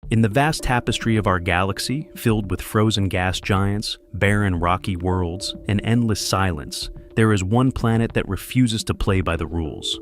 In the vast tapestry of our galaxy, filled with frozen gas giants, barren rocky worlds, and endless silence, there is one planet that refuses to play by the rules.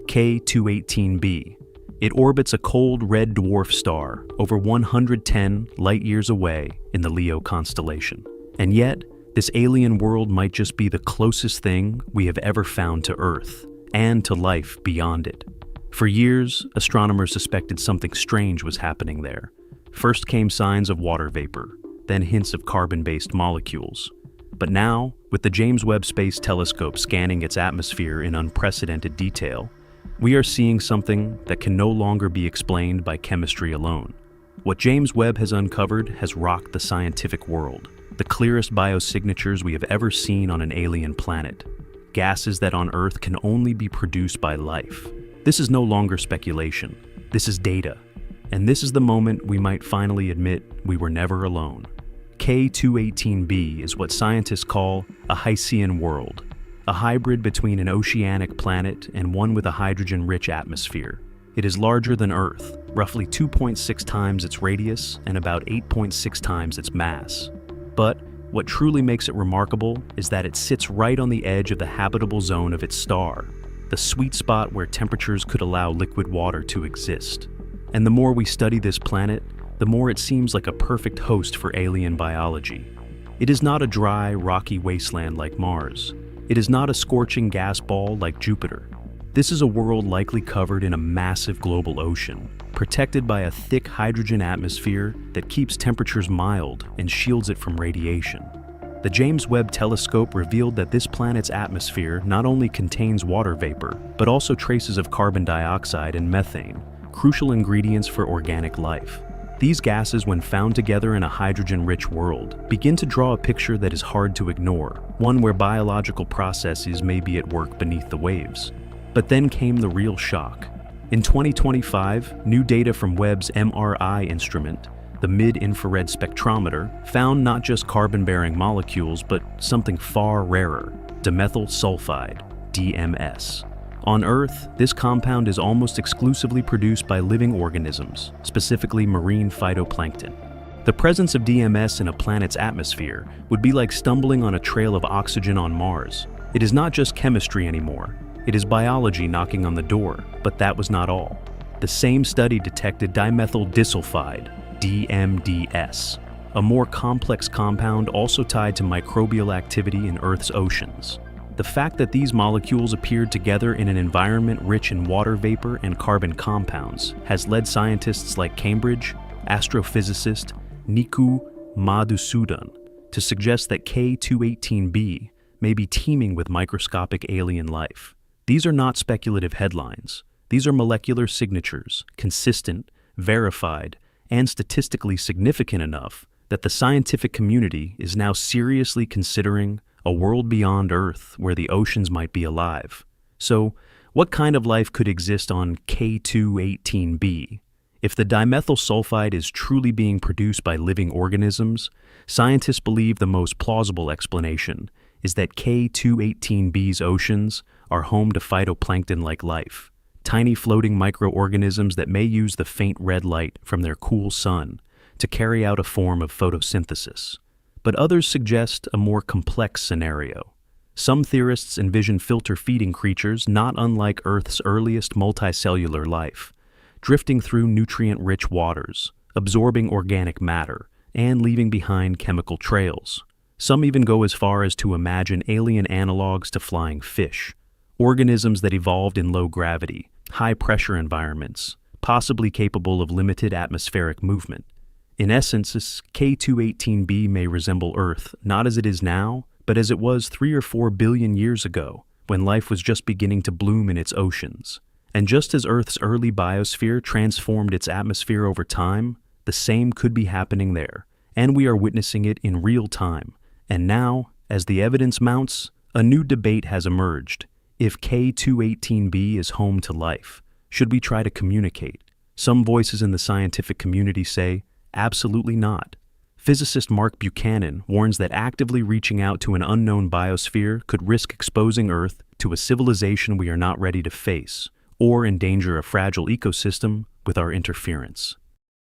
K2-18B. It orbits a cold red dwarf star over 110 light-years away in the Leo constellation. And yet, this alien world might just be the closest thing we have ever found to Earth, and to life beyond it. For years, astronomers suspected something strange was happening there. First came signs of water vapor, then hints of carbon-based molecules. But now, with the James Webb Space Telescope scanning its atmosphere in unprecedented detail, we are seeing something that can no longer be explained by chemistry alone. What James Webb has uncovered has rocked the scientific world, the clearest biosignatures we have ever seen on an alien planet, gases that on Earth can only be produced by life. This is no longer speculation. This is data. And this is the moment we might finally admit we were never alone. K2-18B is what scientists call a Hycean world, a hybrid between an oceanic planet and one with a hydrogen-rich atmosphere. It is larger than Earth, roughly 2.6 times its radius and about 8.6 times its mass. But what truly makes it remarkable is that it sits right on the edge of the habitable zone of its star, the sweet spot where temperatures could allow liquid water to exist. And the more we study this planet, the more it seems like a perfect host for alien biology. It is not a dry, rocky wasteland like Mars. It is not a scorching gas ball like Jupiter. This is a world likely covered in a massive global ocean, protected by a thick hydrogen atmosphere that keeps temperatures mild and shields it from radiation. The James Webb Telescope revealed that this planet's atmosphere not only contains water vapor, but also traces of carbon dioxide and methane, crucial ingredients for organic life. These gases, when found together in a hydrogen-rich world, begin to draw a picture that is hard to ignore, one where biological processes may be at work beneath the waves. But then came the real shock. In 2025, new data from Webb's MRI instrument, the mid-infrared spectrometer, found not just carbon-bearing molecules, but something far rarer, dimethyl sulfide, DMS. On Earth, this compound is almost exclusively produced by living organisms, specifically marine phytoplankton. The presence of DMS in a planet's atmosphere would be like stumbling on a trail of oxygen on Mars. It is not just chemistry anymore. It is biology knocking on the door, but that was not all. The same study detected dimethyl disulfide, DMDS, a more complex compound also tied to microbial activity in Earth's oceans. The fact that these molecules appeared together in an environment rich in water vapor and carbon compounds has led scientists like Cambridge astrophysicist Niku Madhusudan to suggest that K2-18B may be teeming with microscopic alien life. These are not speculative headlines. These are molecular signatures, consistent, verified, and statistically significant enough that the scientific community is now seriously considering a world beyond Earth where the oceans might be alive. So, what kind of life could exist on K2-18B? If the dimethyl sulfide is truly being produced by living organisms, scientists believe the most plausible explanation is that K2-18B's oceans are home to phytoplankton-like life, tiny floating microorganisms that may use the faint red light from their cool sun to carry out a form of photosynthesis. But others suggest a more complex scenario. Some theorists envision filter-feeding creatures not unlike Earth's earliest multicellular life, drifting through nutrient-rich waters, absorbing organic matter, and leaving behind chemical trails. Some even go as far as to imagine alien analogs to flying fish, organisms that evolved in low-gravity, high-pressure environments, possibly capable of limited atmospheric movement. In essence, this K2-18B may resemble Earth not as it is now, but as it was 3 or 4 billion years ago, when life was just beginning to bloom in its oceans. And just as Earth's early biosphere transformed its atmosphere over time, the same could be happening there, and we are witnessing it in real time. And now, as the evidence mounts, a new debate has emerged. If K2-18B is home to life, should we try to communicate? Some voices in the scientific community say, absolutely not. Physicist Mark Buchanan warns that actively reaching out to an unknown biosphere could risk exposing Earth to a civilization we are not ready to face, or endanger a fragile ecosystem with our interference.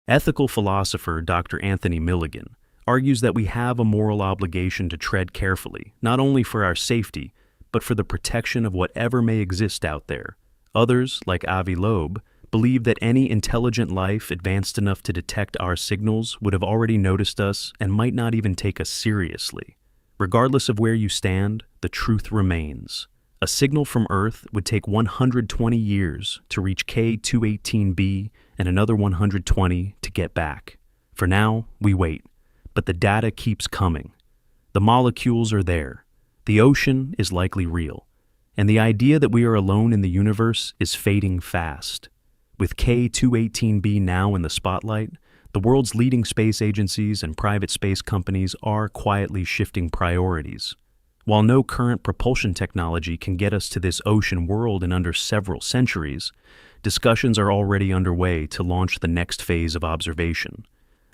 Ethical philosopher Dr. Anthony Milligan argues that we have a moral obligation to tread carefully, not only for our safety, but for the protection of whatever may exist out there. Others, like Avi Loeb, believe that any intelligent life advanced enough to detect our signals would have already noticed us and might not even take us seriously. Regardless of where you stand, the truth remains. A signal from Earth would take 120 years to reach K2-18B and another 120 to get back. For now, we wait, but the data keeps coming. The molecules are there. The ocean is likely real. And the idea that we are alone in the universe is fading fast. With K2-18B now in the spotlight, the world's leading space agencies and private space companies are quietly shifting priorities. While no current propulsion technology can get us to this ocean world in under several centuries, discussions are already underway to launch the next phase of observation.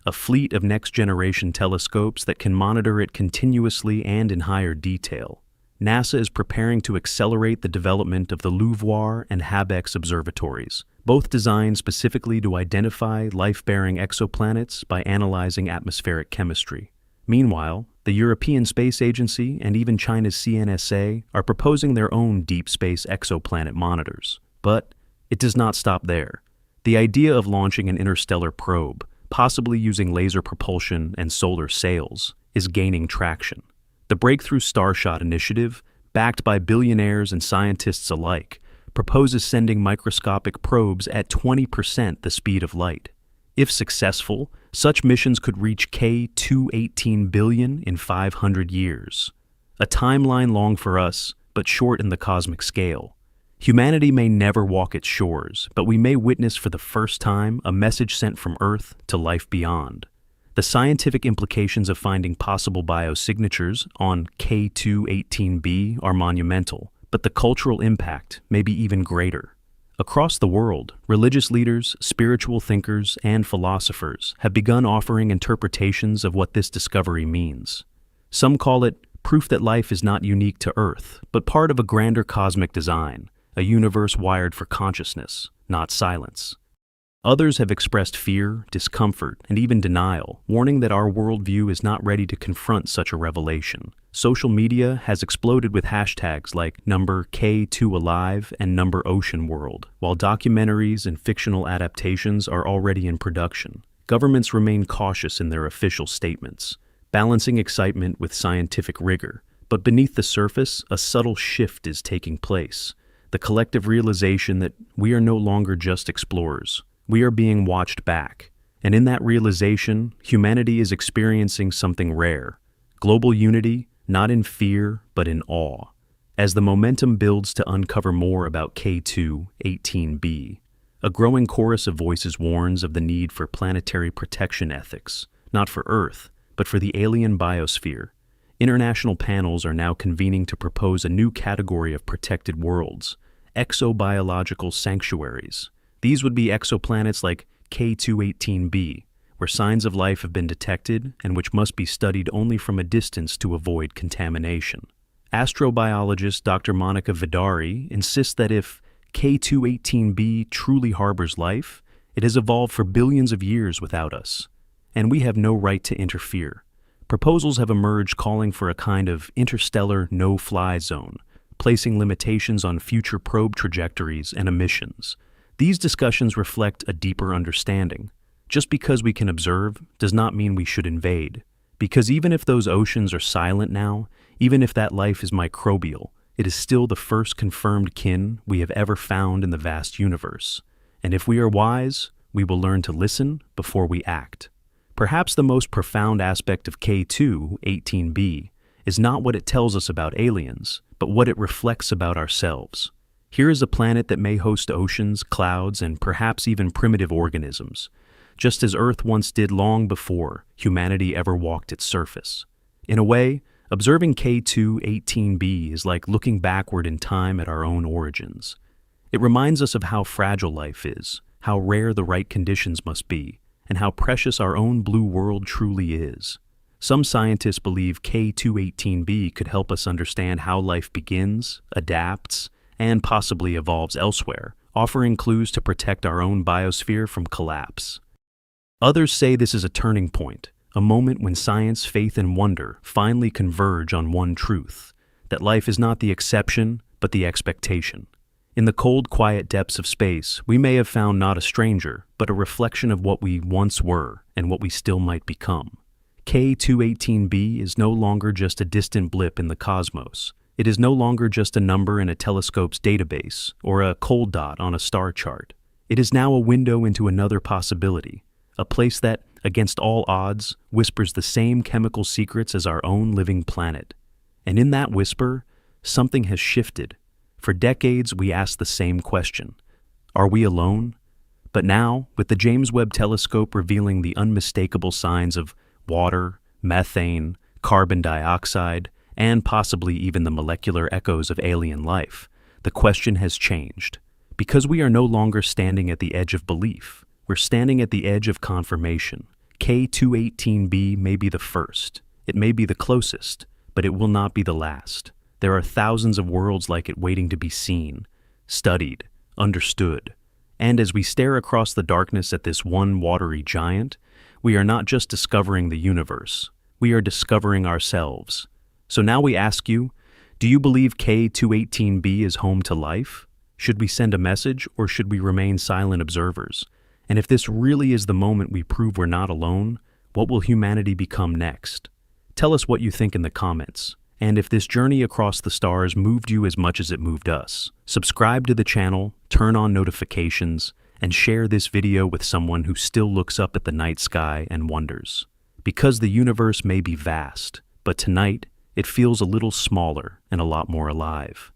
A fleet of next-generation telescopes that can monitor it continuously and in higher detail. NASA is preparing to accelerate the development of the LUVOIR and HABEX observatories, both designed specifically to identify life-bearing exoplanets by analyzing atmospheric chemistry. Meanwhile, the European Space Agency and even China's CNSA are proposing their own deep space exoplanet monitors. But it does not stop there. The idea of launching an interstellar probe, possibly using laser propulsion and solar sails, is gaining traction. The Breakthrough Starshot initiative, backed by billionaires and scientists alike, proposes sending microscopic probes at 20% the speed of light. If successful, such missions could reach K2-18 billion in 500 years. A timeline long for us, but short in the cosmic scale. Humanity may never walk its shores, but we may witness for the first time a message sent from Earth to life beyond. The scientific implications of finding possible biosignatures on K2-18B are monumental, but the cultural impact may be even greater. Across the world, religious leaders, spiritual thinkers, and philosophers have begun offering interpretations of what this discovery means. Some call it proof that life is not unique to Earth, but part of a grander cosmic design, a universe wired for consciousness, not silence. Others have expressed fear, discomfort, and even denial, warning that our worldview is not ready to confront such a revelation. Social media has exploded with hashtags like #K2Alive and #OceanWorld, while documentaries and fictional adaptations are already in production. Governments remain cautious in their official statements, balancing excitement with scientific rigor. But beneath the surface, a subtle shift is taking place. The collective realization that we are no longer just explorers. We are being watched back, and in that realization, humanity is experiencing something rare. Global unity, not in fear, but in awe. As the momentum builds to uncover more about K2-18B, a growing chorus of voices warns of the need for planetary protection ethics, not for Earth, but for the alien biosphere. International panels are now convening to propose a new category of protected worlds, exobiological sanctuaries. These would be exoplanets like K2-18B, where signs of life have been detected and which must be studied only from a distance to avoid contamination. Astrobiologist Dr. Monica Vidari insists that if K2-18B truly harbors life, it has evolved for billions of years without us, and we have no right to interfere. Proposals have emerged calling for a kind of interstellar no-fly zone, placing limitations on future probe trajectories and emissions. These discussions reflect a deeper understanding. Just because we can observe does not mean we should invade. Because even if those oceans are silent now, even if that life is microbial, it is still the first confirmed kin we have ever found in the vast universe. And if we are wise, we will learn to listen before we act. Perhaps the most profound aspect of K2-18B is not what it tells us about aliens, but what it reflects about ourselves. Here is a planet that may host oceans, clouds, and perhaps even primitive organisms, just as Earth once did long before humanity ever walked its surface. In a way, observing K2-18B is like looking backward in time at our own origins. It reminds us of how fragile life is, how rare the right conditions must be, and how precious our own blue world truly is. Some scientists believe K2-18B could help us understand how life begins, adapts, and possibly evolves elsewhere, offering clues to protect our own biosphere from collapse. Others say this is a turning point, a moment when science, faith, and wonder finally converge on one truth, that life is not the exception, but the expectation. In the cold, quiet depths of space, we may have found not a stranger, but a reflection of what we once were and what we still might become. K2-18B is no longer just a distant blip in the cosmos. It is no longer just a number in a telescope's database or a cold dot on a star chart. It is now a window into another possibility, a place that, against all odds, whispers the same chemical secrets as our own living planet. And in that whisper, something has shifted. For decades, we asked the same question. Are we alone? But now, with the James Webb Telescope revealing the unmistakable signs of water, methane, carbon dioxide, and possibly even the molecular echoes of alien life, the question has changed. Because we are no longer standing at the edge of belief, we're standing at the edge of confirmation. K2-18B may be the first, it may be the closest, but it will not be the last. There are thousands of worlds like it waiting to be seen, studied, understood. And as we stare across the darkness at this one watery giant, we are not just discovering the universe, we are discovering ourselves. So now we ask you, do you believe K2-18B is home to life? Should we send a message or should we remain silent observers? And if this really is the moment we prove we're not alone, what will humanity become next? Tell us what you think in the comments. And if this journey across the stars moved you as much as it moved us, subscribe to the channel, turn on notifications, and share this video with someone who still looks up at the night sky and wonders. Because the universe may be vast, but tonight it feels a little smaller and a lot more alive.